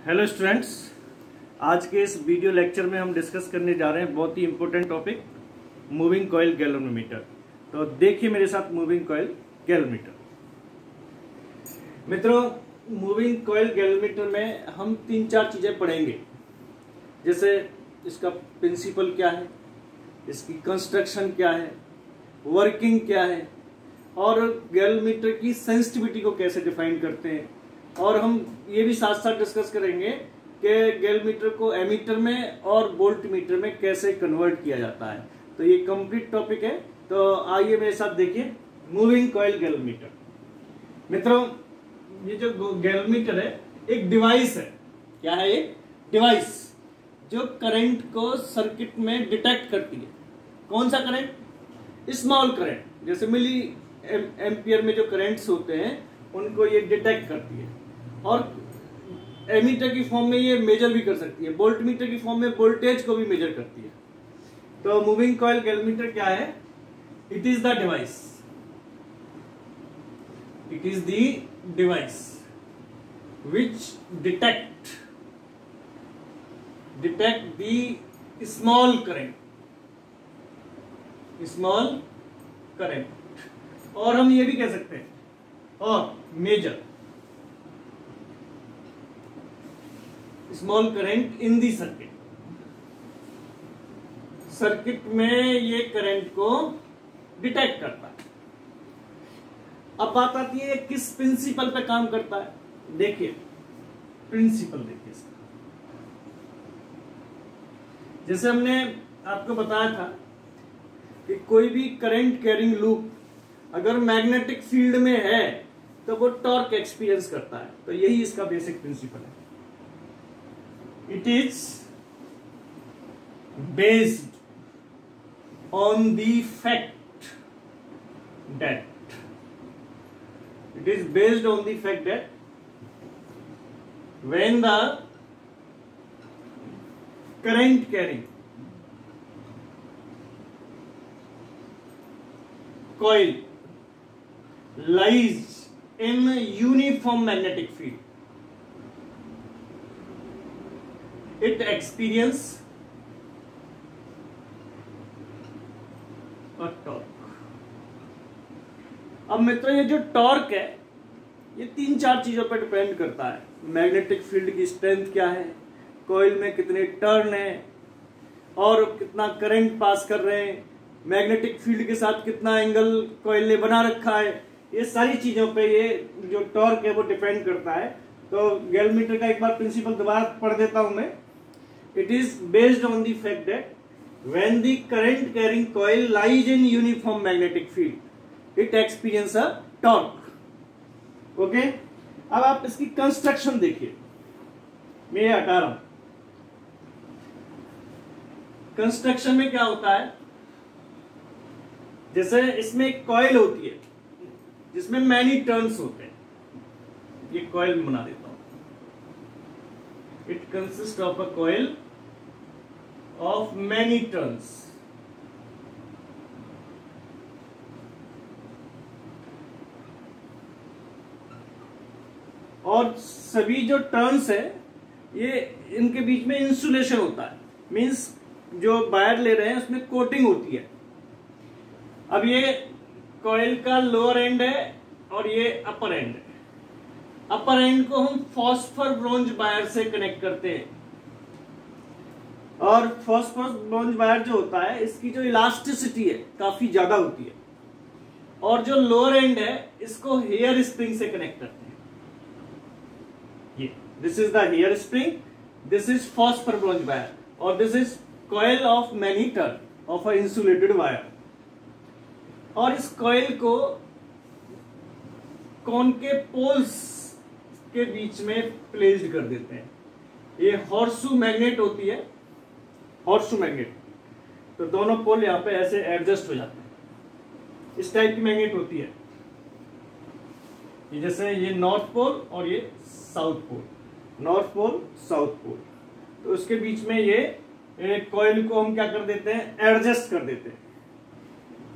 Hello students, आज के इस वीडियो लेक्चर में हम डिस्कस करने जा रहे हैं बहुत ही important topic moving coil galvanometer. तो देखिए मेरे साथ मूविंग कॉइल गैल्वेनोमीटर। मित्रों, मूविंग कॉइल गैल्वेनोमीटर में हम 3-4 चीजें पढ़ेंगे, जैसे इसका प्रिंसिपल क्या है, इसकी कंस्ट्रक्शन क्या है, वर्किंग क्या है, और गैल्वेनोमीटर की सेंसिटिविटी को कैसे डिफाइन करते हैं। और हम ये भी साथ साथ डिस्कस करेंगे कि गैल्वेनोमीटर को एमीटर में और वोल्टमीटर में कैसे कन्वर्ट किया जाता है। तो ये कंप्लीट टॉपिक है। तो आइए मेरे साथ देखिए मूविंग कॉइल गैल्वेनोमीटर। मित्रों, ये जो गैल्वेनोमीटर है एक डिवाइस है। क्या है? एक डिवाइस जो करंट को सर्किट में डिटेक्ट करती है। कौन सा करंट? स्मॉल करंट, जैसे मिली एम्पियर में जो करंट्स होते हैं उनको ये डिटेक्ट करती है। और एमीटर की फॉर्म में ये मेजर भी कर सकती है, वोल्टमीटर की फॉर्म में वोल्टेज को भी मेजर करती है। तो मूविंग कॉइल गैल्वेनोमीटर क्या है? It is the device, it is the device which detect the small current, और हम ये भी कह सकते हैं और major small current in the circuit में ये करंट को डिटेक्ट करता है। अब बात आती है किस प्रिंसिपल पे काम करता है। देखिए प्रिंसिपल, देखिए इसका, जैसे हमने आपको बताया था कि कोई भी करंट कैरिंग लूप अगर मैग्नेटिक फील्ड में है तो वो टॉर्क एक्सपीरियंस करता है। तो यही इसका बेसिक प्रिंसिपल है। It is based on the fact that when the current carrying coil lies in uniform magnetic field, it experience a torque। अब मित्रों, ये जो टॉर्क है ये 3-4 चीजों पर डिपेंड करता है। मैग्नेटिक फील्ड की स्ट्रेंथ क्या है, कॉइल में कितने टर्न है, और कितना करंट पास कर रहे हैं, मैग्नेटिक फील्ड के साथ कितना एंगल कॉइल ने बना रखा है। ये सारी चीजों पे ये जो टॉर्क है वो डिपेंड करता है। तो गैल्वेनोमीटर का एक बार प्रिंसिपल दोबारा पढ़ देता हूं मैं। It is based on the fact that when the current carrying coil lies in uniform magnetic field it experience a torque. Okay, अब आप इसकी कंस्ट्रक्शन देखिए। मैं ये हटा रहा हूं। कंस्ट्रक्शन में क्या होता है, जैसे इसमें एक कॉइल होती है जिसमें मैनी टर्न्स होते हैं। ये कॉइल बना देता हूं। It consist of a coil of many turns. और सभी जो टर्न्स है ये इनके बीच में इंसुलेशन होता है, मींस जो वायर ले रहे हैं उसमें कोटिंग होती है। अब ये कॉइल का लोअर एंड है और ये अपर एंड है। अपर एंड को हम फॉस्फर ब्रोंज वायर से कनेक्ट करते हैं, और फॉस्फर ब्रोंज वायर जो होता है इसकी जो इलास्टिसिटी है काफी ज्यादा होती है। और जो लोअर एंड है इसको हेयर स्प्रिंग से कनेक्ट करते हैं। This is the hair spring, this is phosphor bronze wire, और this is coil of many turn of a insulated wire। और इस coil को कॉनकेव पोल्स के बीच में प्लेस्ड कर देते हैं। ये हॉर्सू मैग्नेट होती है, हॉर्सू मैग्नेट। तो दोनों पोल यहाँ पे ऐसे एडजस्ट हो जाते हैं। इस टाइप की मैग्नेट होती है, ये जैसे ये नॉर्थ पोल और ये south pole, north pole south pole. तो उसके बीच में ये कॉइल को हम क्या कर देते हैं, एडजस्ट कर देते हैं।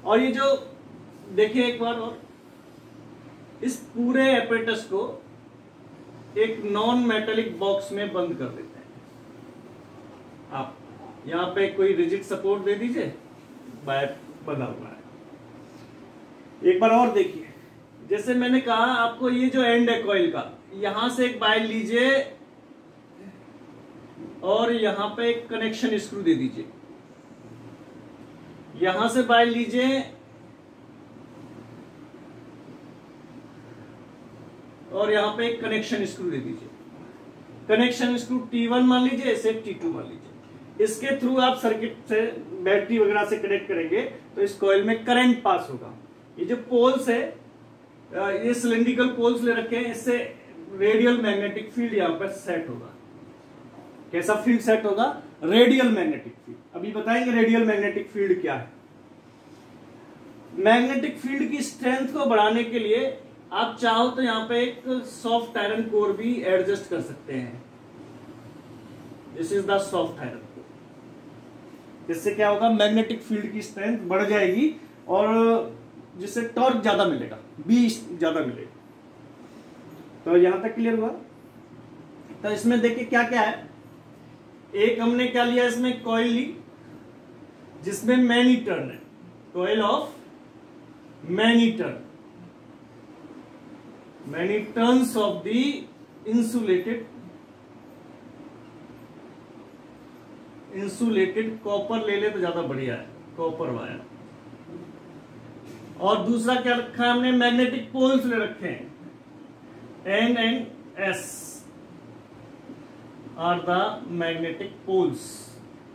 और ये जो देखिए एक बार, और इस पूरे एपरेटस को एक नॉन मेटेलिक बॉक्स में बंद कर देते हैं। आप यहाँ पे कोई रिजिड सपोर्ट दे दीजिए, वायर बना हुआ है। एक बार और देखिए, जैसे मैंने कहा आपको, ये जो एंड है कॉइल का, यहां से एक वायर लीजिए और यहां पे एक कनेक्शन स्क्रू दे दीजिए। यहां से वायर लीजिए और यहां पे एक कनेक्शन स्क्रू दे दीजिए। कनेक्शन स्क्रू T1 मान लीजिए, इसे T2 मान लीजिए। इसके थ्रू आप सर्किट से बैटरी वगैरह से कनेक्ट करेंगे तो इस कॉइल में करंट पास होगा। ये जो पोल्स है, ये सिलेंड्रिकल पोल्स ले रखे हैं, इससे रेडियल मैग्नेटिक फील्ड यहां पर सेट होगा। कैसा फील्ड सेट होगा? Radial magnetic field. अभी बताएंगे रेडियल मैग्नेटिक फील्ड क्या है। मैग्नेटिक फील्ड की स्ट्रेंथ को बढ़ाने के लिए आप चाहो तो यहां पे एक सॉफ्ट आयरन कोर भी एडजस्ट कर सकते हैं। This is the soft iron core. जिससे क्या होगा? मैग्नेटिक फील्ड की स्ट्रेंथ बढ़ जाएगी और जिससे टॉर्क ज्यादा मिलेगा, बी ज्यादा मिलेगा। तो यहां तक क्लियर हुआ? तो इसमें देखिए क्या क्या है। एक हमने क्या लिया, इसमें कॉइल ली जिसमें मैनी टर्न है, coil of many turn, many turns of the insulated copper ले ले तो ज्यादा बढ़िया है, कॉपर वायर। और दूसरा क्या रखा है हमने? मैग्नेटिक पोल्स ले रखे हैं, N and S are the magnetic poles.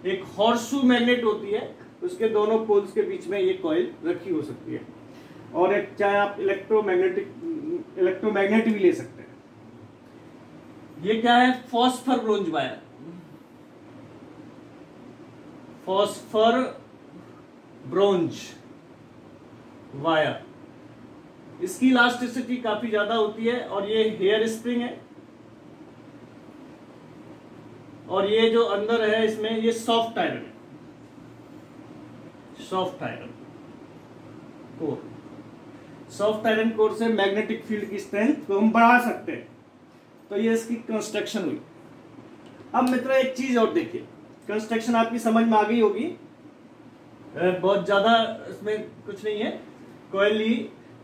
एक हॉर्सशू मैग्नेट होती है, उसके दोनों पोल्स के बीच में ये कॉइल रखी हो सकती है। और एक चाहे आप इलेक्ट्रोमैग्नेट भी ले सकते हैं। ये क्या है? Phosphor bronze wire, phosphor bronze wire. इसकी इलास्टिसिटी काफी ज्यादा होती है और ये हेयर स्प्रिंग है। और ये जो अंदर है इसमें, ये सॉफ्ट आयरन है, soft iron core. Soft iron core से मैग्नेटिक फील्ड की स्ट्रेंथ को हम बढ़ा सकते हैं। तो ये इसकी कंस्ट्रक्शन हुई। अब मित्रों एक चीज और देखिए, कंस्ट्रक्शन आपकी समझ में आ गई होगी, बहुत ज्यादा इसमें कुछ नहीं है। कॉइल ली,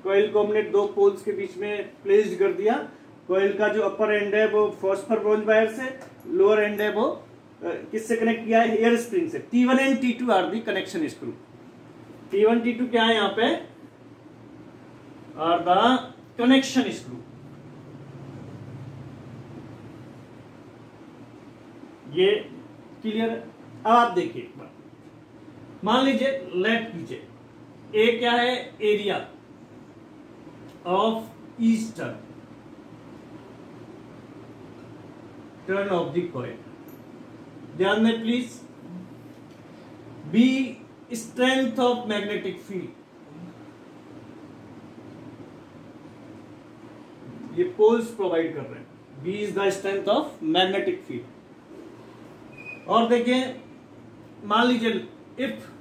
कॉइल को हमने दो पोल्स के बीच में प्लेस्ड कर दिया। कॉइल का जो अपर एंड है वो फॉस्फर ब्रोंज वायर से, लोअर एंड है वो किससे कनेक्ट किया है? हेयर स्प्रिंग से। T1 and T2 are the connection screw. T1 T2 क्या है यहां पे? Are the connection screw. ये क्लियर है? अब आप देखिए एक बार, मान लीजिए, लेट कीजिए, ए क्या है? Area of each turn of the coil. ध्यान में please. B strength of magnetic field, ये पोल्स प्रोवाइड कर रहे हैं। B is the strength of magnetic field. और देखिए, मान लीजिए, if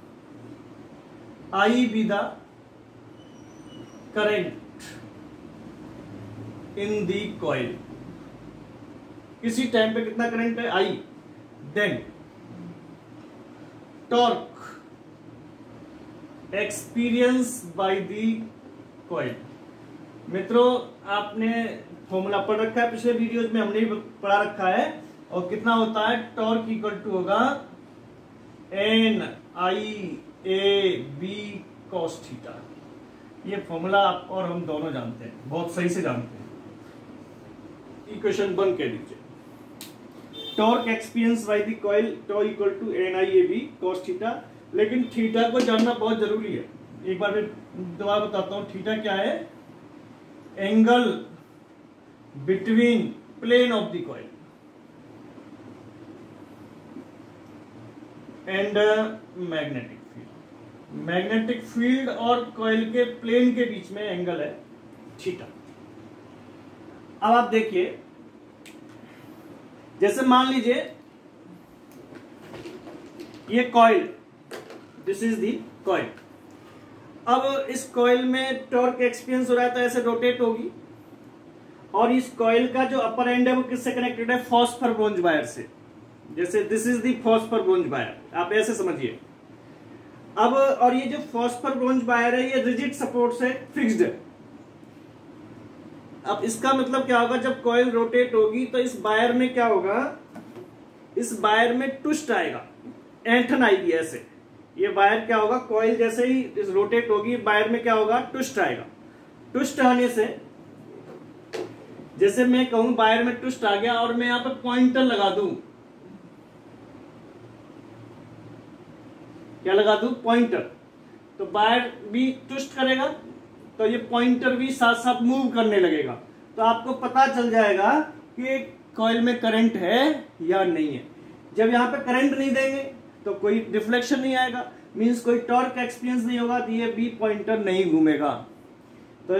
I be the current in the coil, किसी टाइम पे कितना करंट है? I. Then torque experience by the coil. मित्रों आपने फॉर्मूला पढ़ रखा है, पिछले वीडियोज में हमने भी पढ़ा रखा है। और कितना होता है? टॉर्क इक्वल टू होगा N I A B cos theta. ये फॉर्मूला आप और हम दोनों जानते हैं, बहुत सही से जानते हैं। इक्वेशन 1 कह दीजिए, torque experience by the coil tau equal to NIAB cos theta. लेकिन थीटा को जानना बहुत जरूरी है। एक बार फिर दोबारा बताता हूं, थीटा क्या है? Angle between plane of the coil and magnetic field. Magnetic field और कॉइल के प्लेन के बीच में एंगल है थीटा। अब आप देखिए, जैसे मान लीजिए ये coil, this is the coil. अब इस कॉइल में टॉर्क एक्सपीरियंस हो रहा है तो ऐसे रोटेट होगी और इस कॉइल का जो अपर एंड है वो किससे कनेक्टेड है, फॉस्फर ब्रोंज वायर से। जैसे this is the phosphor bronze wire, आप ऐसे समझिए। अब और ये जो फॉस्फर ब्रोंज वायर है ये रिजिड सपोर्ट से फिक्स्ड है। अब इसका मतलब क्या होगा, जब कॉइल रोटेट होगी तो इस वायर में क्या होगा, इस वायर में ट्विस्ट आएगा, ऐंठन आएगी ऐसे। ये वायर क्या होगा, कॉइल जैसे ही इस रोटेट होगी वायर में क्या होगा, ट्विस्ट आएगा। ट्विस्ट आने से जैसे मैं कहूं वायर में ट्विस्ट आ गया और मैं यहां पे पॉइंटर लगा दूं, क्या लगा दूं, पॉइंटर, तो वायर भी ट्विस्ट करेगा तो ये पॉइंटर भी साथ साथ मूव करने लगेगा। तो आपको पता चल जाएगा कि कॉइल में करंट है या नहीं है। जब यहाँ पे करंट नहीं देंगे तो कोई डिफ्लेक्शन नहीं आएगा, मींस कोई टॉर्क एक्सपीरियंस नहीं होगा, तो ये बी पॉइंटर नहीं घूमेगा। तो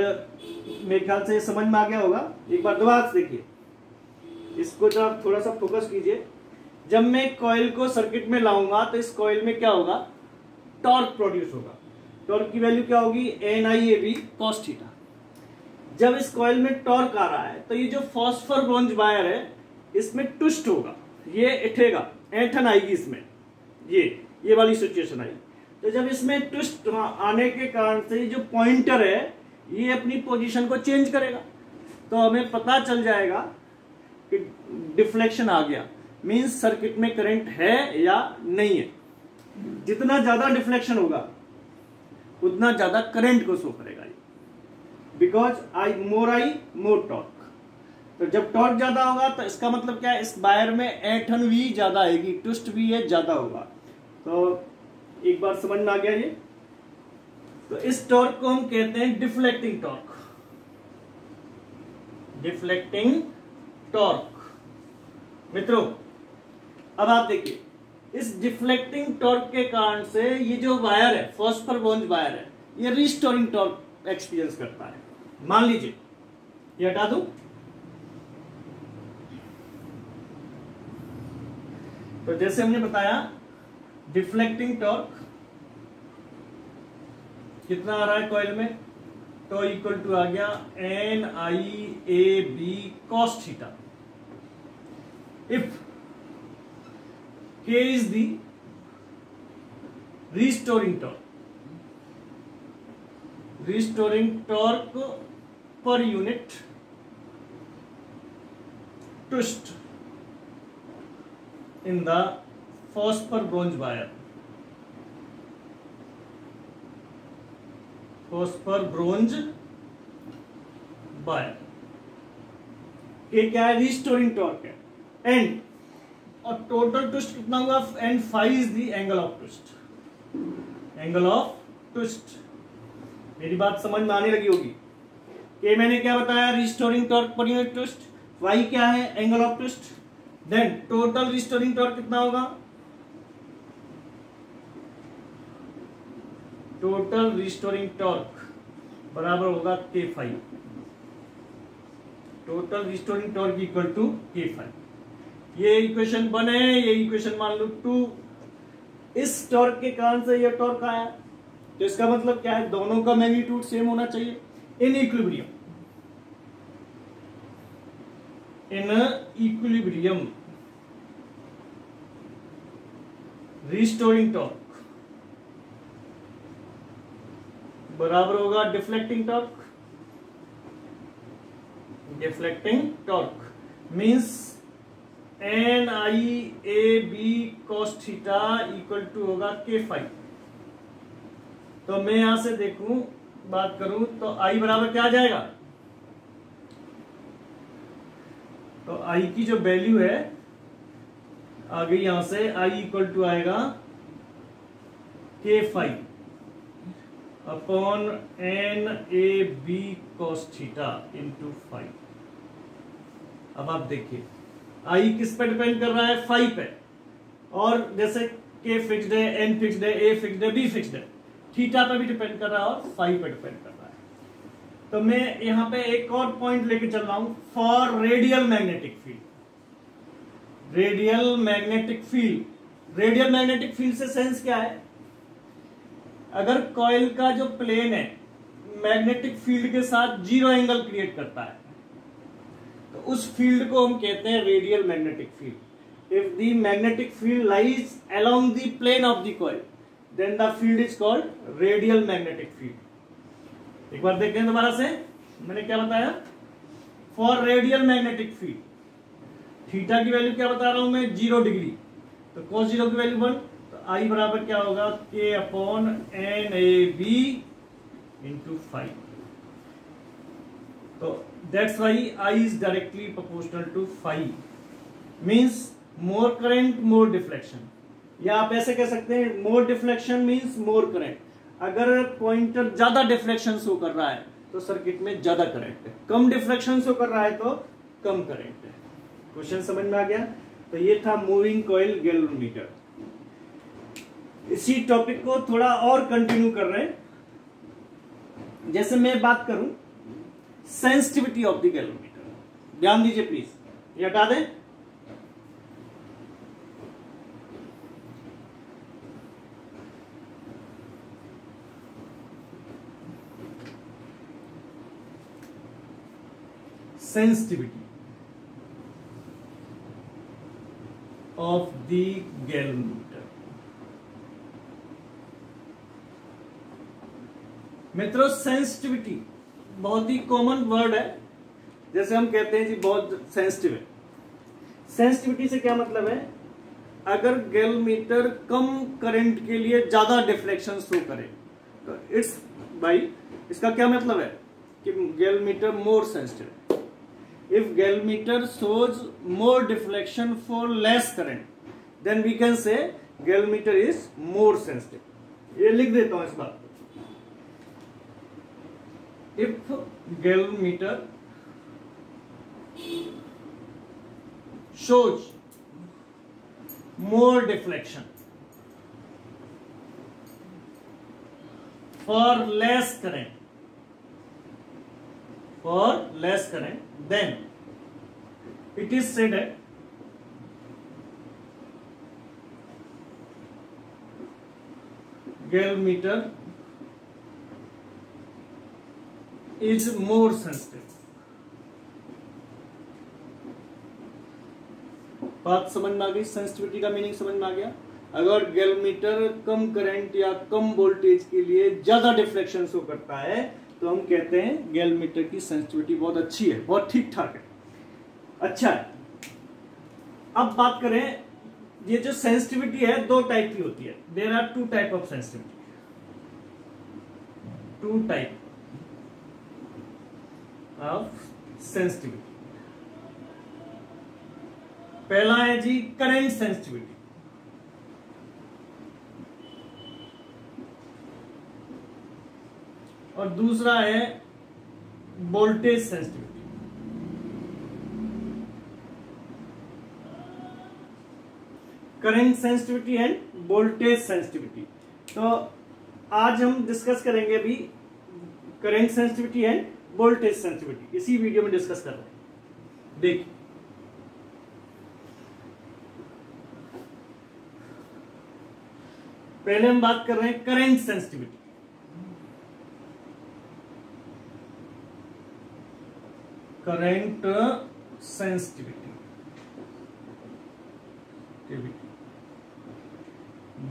मेरे ख्याल से समझ में आ गया होगा। एक बार दोबारा देखिए इसको, जब आप थोड़ा सा फोकस कीजिए। जब मैं कॉइल को सर्किट में लाऊंगा तो इस कॉइल में क्या होगा, टॉर्क प्रोड्यूस होगा। टॉर्क की वैल्यू क्या होगी, NIAB cos थीटा। जब इस कॉइल में टॉर्क आ रहा है तो ये जो फॉस्फर ब्रोंज वायर है इसमें ट्विस्ट होगा, ये उठेगा, ऐंठन आएगी इसमें, ये वाली सिचुएशन आई। तो जब इसमें ट्विस्ट आने के कारण से ये जो पॉइंटर है ये अपनी पोजीशन को चेंज करेगा, तो हमें पता चल जाएगा कि डिफ्लेक्शन आ गया, मींस सर्किट में करंट है या नहीं है। जितना ज्यादा डिफ्लेक्शन होगा उतना ज्यादा करंट को शो करेगा, बिकॉज मोर टॉर्क। तो जब टॉर्क ज्यादा होगा तो इसका मतलब क्या है, इस वायर में ऐंठन भी ज्यादा आएगी, ट्विस्ट भी ये ज्यादा होगा। तो एक बार समझ में आ गया ये। तो इस टॉर्क को हम कहते हैं डिफ्लेक्टिंग टॉर्क, डिफ्लेक्टिंग टॉर्क। मित्रों अब आप देखिए, इस डिफ्लेक्टिंग टॉर्क के कारण से ये जो वायर है, फॉस्फर ब्रोंज वायर है, ये रिस्टोरिंग टॉर्क एक्सपीरियंस करता है। मान लीजिए ये हटा दूं, तो जैसे हमने बताया डिफ्लेक्टिंग टॉर्क कितना आ रहा है कॉइल में, तो इक्वल टू आ गया NIAB cos theta. If K is the restoring torque per unit twist in the phosphor bronze wire, K क्या है, रिस्टोरिंग टॉर्क है, एंड और टोटल ट्विस्ट कितना हुआ, and phi is the angle of twist, angle of twist. मेरी बात समझ में आने लगी होगी कि मैंने क्या बताया, रिस्टोरिंग टॉर्क पर यूनिट ट्विस्ट, फाई क्या है, angle of twist, then total restoring torque कितना होगा, टोटल रिस्टोरिंग टॉर्क बराबर होगा K phi, total restoring torque equal to K phi. ये इक्वेशन 1 है, ये इक्वेशन मान लो 2। इस टॉर्क के कारण से ये टॉर्क आया, तो इसका मतलब क्या है, दोनों का मैग्नीट्यूड सेम होना चाहिए इन इक्विलिब्रियम। रिस्टोरिंग टॉर्क बराबर होगा deflecting torque, means NIAB cos theta equal to होगा K फाई। तो मैं यहां से देखूं, बात करूं तो I बराबर क्या आ जाएगा, तो I की जो वैल्यू है आ गई यहां से, I इक्वल टू आएगा K phi upon NAB cos theta into phi. अब आप देखिए आई किस पे डिपेंड कर रहा है, फाई पे, और जैसे K फिक्स्ड है, N फिक्स्ड है, A फिक्स्ड है, B फिक्स्ड है, थीटा पे भी डिपेंड कर रहा है और फाई पे डिपेंड कर रहा है। तो मैं यहां पे एक और पॉइंट लेके चल रहा हूं, for radial magnetic field. Radial magnetic field से सेंस क्या है, अगर कॉइल का जो प्लेन है मैग्नेटिक फील्ड के साथ जीरो एंगल क्रिएट करता है, उस फील्ड को हम कहते हैं radial magnetic field. If the magnetic field lies along the plane of the coil then the field is called radial magnetic field. एक बार देखते हैं दोबारा से, मैंने क्या बताया, for radial magnetic field theta की वैल्यू क्या बता रहा हूं मैं, 0 डिग्री, तो cos 0 की वैल्यू 1, तो I बराबर क्या होगा, K upon N A B into 5। तो that's why I is directly proportional to 5, means more current more deflection, या आप ऐसे कह सकते हैं more deflection means more current. अगर पॉइंटर ज्यादा डिफ्लेक्शन शो कर रहा है तो सर्किट में ज्यादा करंट है, कम डिफ्लेक्शन शो कर रहा है तो कम करंट है। क्वेश्चन समझ में आ गया? तो ये था मूविंग कॉइल गैल्वेनोमीटर। इसी टॉपिक को थोड़ा और कंटिन्यू कर रहे हैं। जैसे मैं बात करूं सेंसिटिविटी ऑफ द गैल्वेनोमीटर, ध्यान दीजिए प्लीज, ये हटा दें। sensitivity of the galvanometer। मित्रों सेंसिटिविटी बहुत ही कॉमन वर्ड है, जैसे हम कहते हैं जी बहुत सेंसिटिव है। सेंसिटिविटी से क्या मतलब है, अगर गैल्वेनोमीटर कम करंट के लिए ज्यादा डिफ्लेक्शन शो करे तो इट्स बाई, इसका क्या मतलब है कि गैल्वेनोमीटर मोर सेंसिटिव है। If galvanometer shows more deflection for less current, then we can say galvanometer is more sensitive. ये लिख देता हूं इस बात को। If galvanometer shows more deflection for less current, then it is said that galvanometer is more sensitive। बात समझ में आ गई? सेंसिटिविटी का मीनिंग समझ में आ गया। अगर गैल्वेनोमीटर कम करंट या कम वोल्टेज के लिए ज्यादा डिफ्लेक्शन शो करता है तो हम कहते हैं गैल्वेनोमीटर की सेंसिटिविटी बहुत अच्छी है, बहुत ठीक ठाक है, अच्छा है। अब बात करें, ये जो सेंसिटिविटी है दो टाइप की होती है। There are 2 type of sensitivity, 2 type of sensitivity. पहला है जी करंट सेंसिटिविटी, और दूसरा है voltage sensitivity. Current sensitivity and voltage sensitivity. तो आज हम डिस्कस करेंगे अभी current sensitivity and voltage sensitivity, इसी वीडियो में डिस्कस कर रहे हैं। देखिए पहले हम बात कर रहे हैं करंट सेंसिटिविटी। करंट सेंसिटिविटी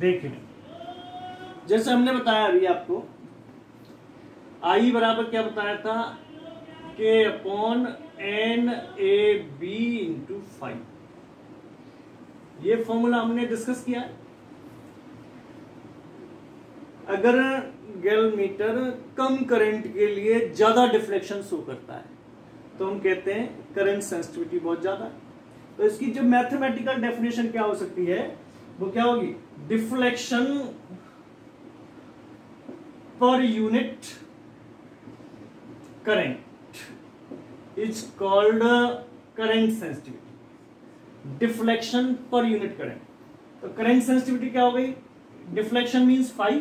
देखिए, जैसे हमने बताया अभी आपको, आई बराबर क्या बताया था, K upon N A B into 5। ये फॉर्मूला हमने डिस्कस किया है। अगर गैल्वेनोमीटर कम करंट के लिए ज्यादा डिफ्लेक्शन शो करता है तो हम कहते हैं करंट सेंसिटिविटी बहुत ज्यादा है। तो इसकी जो मैथमेटिकल डेफिनेशन क्या हो सकती है, वो क्या होगी, deflection per unit current is called current sensitivity. Deflection per unit current, तो करंट सेंसिटिविटी क्या हो गई, deflection means phi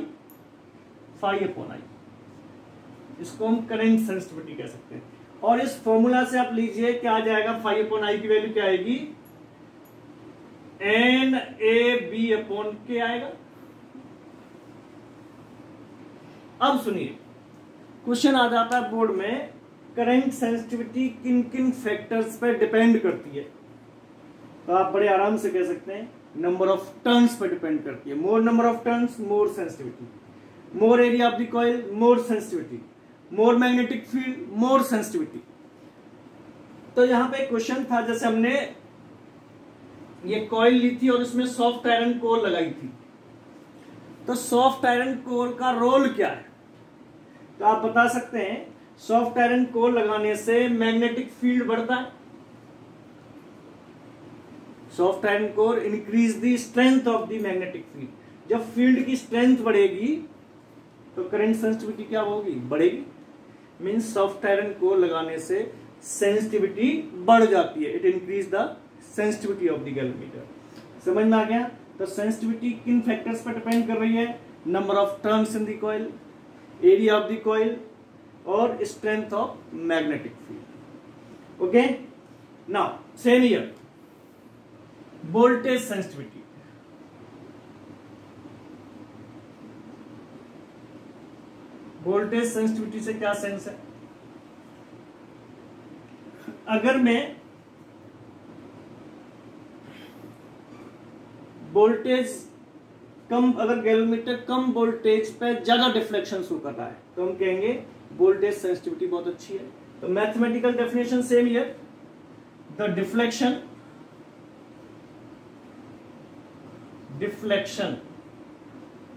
upon I, इसको हम करंट सेंसिटिविटी कह सकते हैं। और इस फॉर्मूला से आप लीजिए क्या आ जाएगा, फाइव अपॉन आई की वैल्यू क्या आएगी, एन ए बी अपॉन के आएगा। अब सुनिए, क्वेश्चन आ जाता है बोर्ड में करंट सेंसिटिविटी किन किन फैक्टर्स पर डिपेंड करती है, तो आप बड़े आराम से कह सकते हैं number of turns per depend करती है। मोर number of turns more sensitivity, more area of the coil more sensitivity, more magnetic field more sensitivity. तो यहां पे क्वेश्चन था, जैसे हमने ये कॉइल ली थी और इसमें सॉफ्ट आयरन कोर लगाई थी, तो सॉफ्ट आयरन कोर का रोल क्या है, तो आप बता सकते हैं सॉफ्ट आयरन कोर लगाने से मैग्नेटिक फील्ड बढ़ता है। Soft iron core increase the strength of the magnetic field. जब फील्ड की स्ट्रेंथ बढ़ेगी तो करंट सेंसिटिविटी क्या होगी, बढ़ेगी। मींस सॉफ्ट आयरन कोर लगाने से सेंसिटिविटी बढ़ जाती है, it increase the sensitivity of the galvanometer. समझ में आ गया। तो सेंसिटिविटी किन फैक्टर्स पर डिपेंड कर रही है, number of turns in the coil, area of the coil और strength of magnetic field. Okay, now same here voltage sensitivity. Voltage sensitivity से क्या सेंस है, अगर मैं वोल्टेज कम, अगर गैल्वेमीटर कम वोल्टेज पे ज्यादा डिफ्लेक्शन शो कर रहा है तो हम कहेंगे वोल्टेज सेंसिटिविटी बहुत अच्छी है। तो mathematical definition same here, the deflection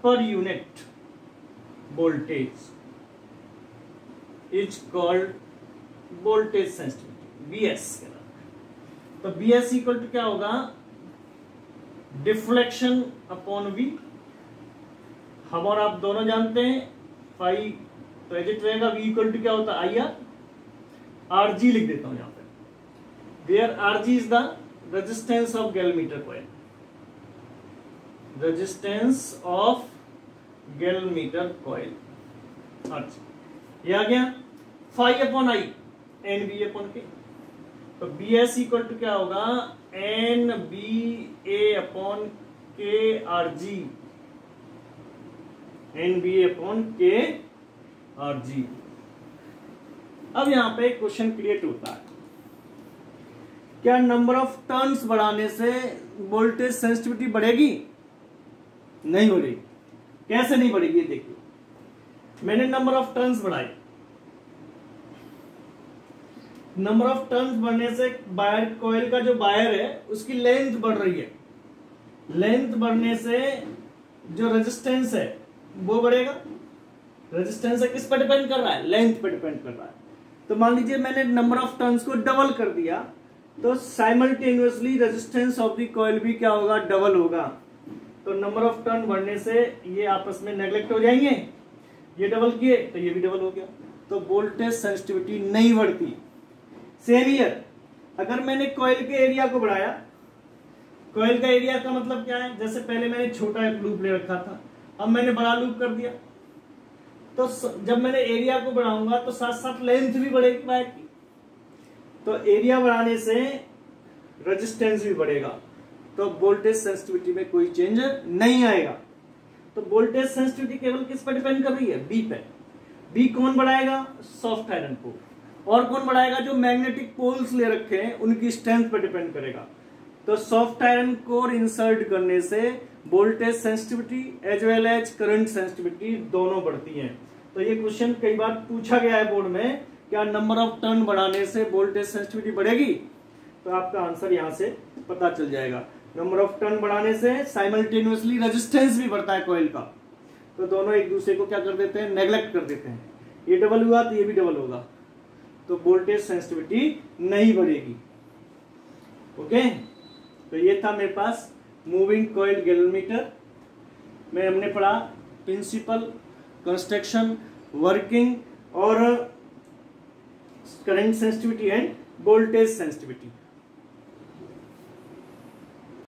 per unit voltage is called voltage sensitivity, BS। तो BS इक्वल टू क्या होगा, डिफ्लेक्शन अपॉन V। हम और आप दोनों जानते हैं फाई तो एजिट रहेगा, V इक्वल टू क्या होता है IR। RG लिख देता हूं यहां पे, where RG is the resistance of galvanometer coil, resistance of galvanometer coil. अच्छा, ये आ गया phi upon I N B upon K. तो बी एस इक्वल टू क्या होगा, N B A upon K R G, N B A upon K R G. अब यहां पे क्वेश्चन क्रिएट होता है, क्या नंबर ऑफ टर्न्स बढ़ाने से वोल्टेज सेंसिटिविटी बढ़ेगी? नहीं बढ़ेगी। कैसे नहीं बढ़ेगी, देखिए मैंने नंबर ऑफ टर्न्स बढ़ाई, नंबर ऑफ टर्न्स बढ़ने से वायर कॉइल का जो वायर है उसकी लेंथ बढ़ रही है, लेंथ बढ़ने से जो रेजिस्टेंस है वो बढ़ेगा। रेजिस्टेंस किस पर डिपेंड कर रहा है, लेंथ पर डिपेंड कर रहा है। तो मान लीजिए मैंने नंबर ऑफ टर्न्स को डबल कर दिया तो simultaneously resistance of the coil भी क्या होगा, डबल होगा। तो नंबर ऑफ टर्न बढ़ने से ये आपस में नेग्लेक्ट हो जाएंगे, ये डबल किए तो ये भी डबल हो गया, तो वोल्टेज सेंसिटिविटी नहीं बढ़ती। सेम हियर, अगर मैंने कॉइल के एरिया को बढ़ाया, कॉइल का एरिया का मतलब क्या है, जैसे पहले मैंने छोटा एक लूप ले रखा था, अब मैंने बड़ा लूप कर दिया, तो जब मैंने एरिया को बढ़ाऊंगा तो साथ साथ लेंथ भी बढ़ेगी वायर की, तो एरिया बढ़ाने से रेजिस्टेंस भी बढ़ेगा, तो वोल्टेज सेंसिटिविटी में कोई चेंज नहीं आएगा। तो वोल्टेज सेंसिटिविटी केवल किस पर डिपेंड कर रही है, बी पे। बी कौन बढ़ाएगा, सॉफ्ट आयरन कोर। और कौन बढ़ाएगा, जो मैग्नेटिक पोल्स ले रखे हैं उनकी स्ट्रेंथ पर डिपेंड करेगा। तो सॉफ्ट आयरन कोर इंसर्ट करने से voltage sensitivity as well as current sensitivity दोनों बढ़ती हैं। तो ये क्वेश्चन कई बार पूछा गया है बोर्ड में, क्या नंबर ऑफ टर्न बढ़ाने से वोल्टेज सेंसिटिविटी बढ़ेगी, तो आपका आंसर यहां से पता चल जाएगा। नंबर ऑफ टर्न बढ़ाने से साइमल्टेनियसली रेजिस्टेंस भी बढ़ता है कॉइल का, तो दोनों एक दूसरे को क्या कर देते हैं, नेग्लेक्ट कर देते हैं। ये डबल हुआ तो ये भी डबल होगा, तो वोल्टेज सेंसिटिविटी नहीं बढ़ेगी। ओके, तो ये था मेरे पास मूविंग कॉइल गैल्वेमीटर में हमने पढ़ा प्रिंसिपल, कंस्ट्रक्शन, वर्किंग और current sensitivity and voltage sensitivity.